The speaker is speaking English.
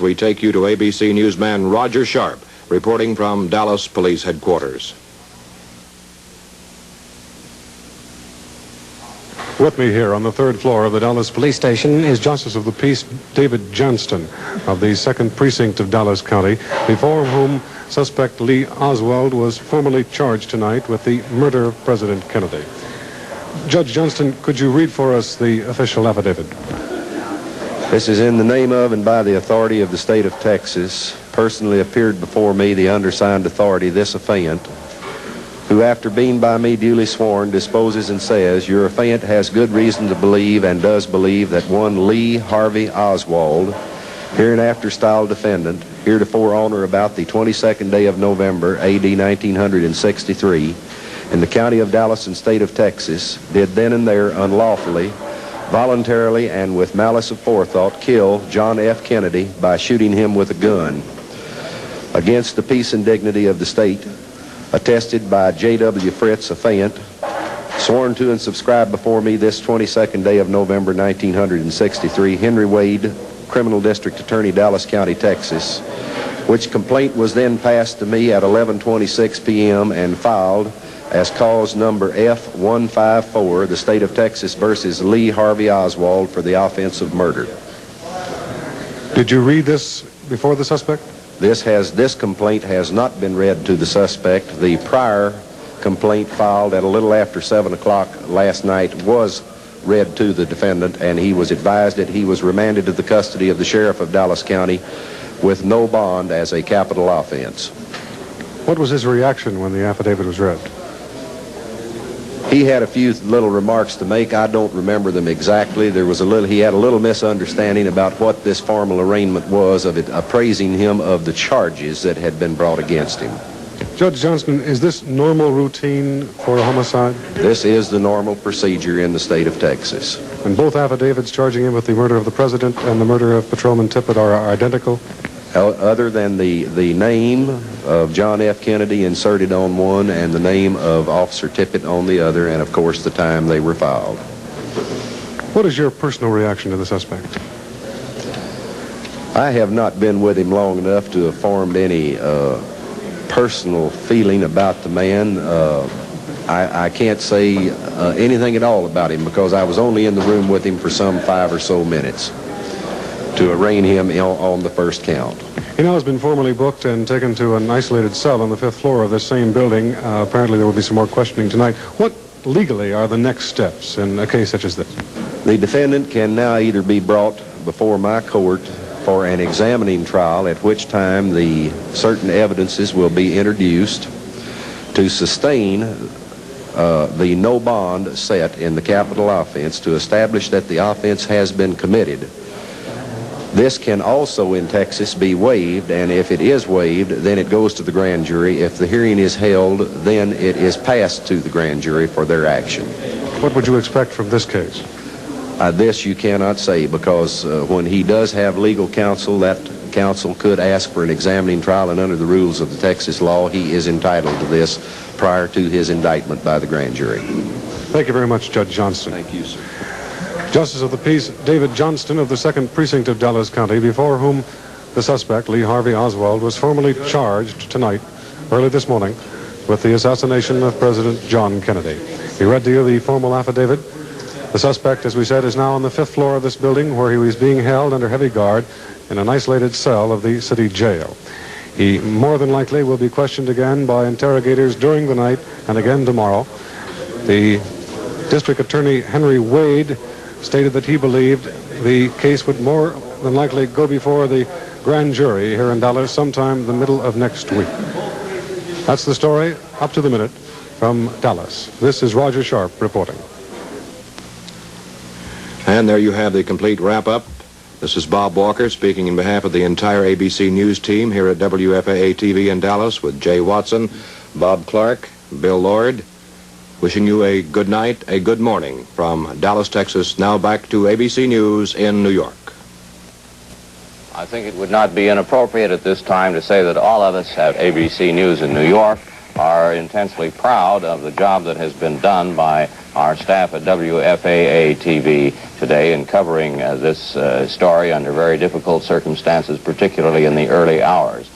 We take you to ABC newsman Roger Sharp, reporting from Dallas Police Headquarters. With me here on the third floor of the Dallas Police Station is Justice of the Peace David Johnston of the 2nd Precinct of Dallas County, before whom suspect Lee Oswald was formally charged tonight with the murder of President Kennedy. Judge Johnston, could you read for us the official affidavit? This is in the name of and by the authority of the state of Texas. Personally appeared before me, the undersigned authority, this affiant, who after being by me duly sworn, disposes and says, your affiant has good reason to believe and does believe that one Lee Harvey Oswald, hereinafter styled defendant, heretofore on or about the 22nd day of November, A.D. 1963, in the county of Dallas and state of Texas, did then and there unlawfully, voluntarily and with malice of forethought kill John F. Kennedy by shooting him with a gun against the peace and dignity of the state, attested by J.W. Fritz, affiant, sworn to and subscribed before me this 22nd day of November 1963, Henry Wade, Criminal District Attorney, Dallas County, Texas, which complaint was then passed to me at 11:26 p.m. and filed as cause number F-154, the state of Texas versus Lee Harvey Oswald for the offense of murder. Did you read this before the suspect? This complaint has not been read to the suspect. The prior complaint filed at a little after 7 o'clock last night was read to the defendant, and he was advised that he was remanded to the custody of the sheriff of Dallas County with no bond as a capital offense. What was his reaction when the affidavit was read? He had a few little remarks to make. I don't remember them exactly. He had a little misunderstanding about what this formal arraignment was, of it appraising him of the charges that had been brought against him. Judge Johnston, is this normal routine for a homicide? This is the normal procedure in the state of Texas. And both affidavits charging him with the murder of the president and the murder of Patrolman Tippett are identical? Other than the name of John F. Kennedy inserted on one and the name of Officer Tippett on the other, and of course the time they were filed. What is your personal reaction to the suspect? I have not been with him long enough to have formed any personal feeling about the man. I can't say anything at all about him because I was only in the room with him for some 5 or so minutes to arraign him on the first count. He now has been formally booked and taken to an isolated cell on the 5th floor of this same building. Apparently there will be some more questioning tonight. What legally are the next steps in a case such as this? The defendant can now either be brought before my court for an examining trial, at which time the certain evidences will be introduced to sustain the no bond set in the capital offense to establish that the offense has been committed. This can also in Texas be waived, and if it is waived, then it goes to the grand jury. If the hearing is held, then it is passed to the grand jury for their action. What would you expect from this case? This you cannot say, because when he does have legal counsel, that counsel could ask for an examining trial, and under the rules of the Texas law, he is entitled to this prior to his indictment by the grand jury. Thank you very much, Judge Johnston. Thank you, sir. Justice of the Peace David Johnston of the 2nd Precinct of Dallas County, before whom the suspect, Lee Harvey Oswald, was formally charged tonight, early this morning, with the assassination of President John Kennedy. He read to you the formal affidavit. The suspect, as we said, is now on the 5th floor of this building, where he was being held under heavy guard in an isolated cell of the city jail. He more than likely will be questioned again by interrogators during the night and again tomorrow. The District Attorney Henry Wade stated that he believed the case would more than likely go before the grand jury here in Dallas sometime the middle of next week. That's the story, up to the minute, from Dallas. This is Roger Sharp reporting. And there you have the complete wrap-up. This is Bob Walker speaking in behalf of the entire ABC News team here at WFAA-TV in Dallas with Jay Watson, Bob Clark, Bill Lord, wishing you a good night, a good morning from Dallas, Texas. Now back to ABC News in New York. I think it would not be inappropriate at this time to say that all of us at ABC News in New York are intensely proud of the job that has been done by our staff at WFAA-TV today in covering this story under very difficult circumstances, particularly in the early hours.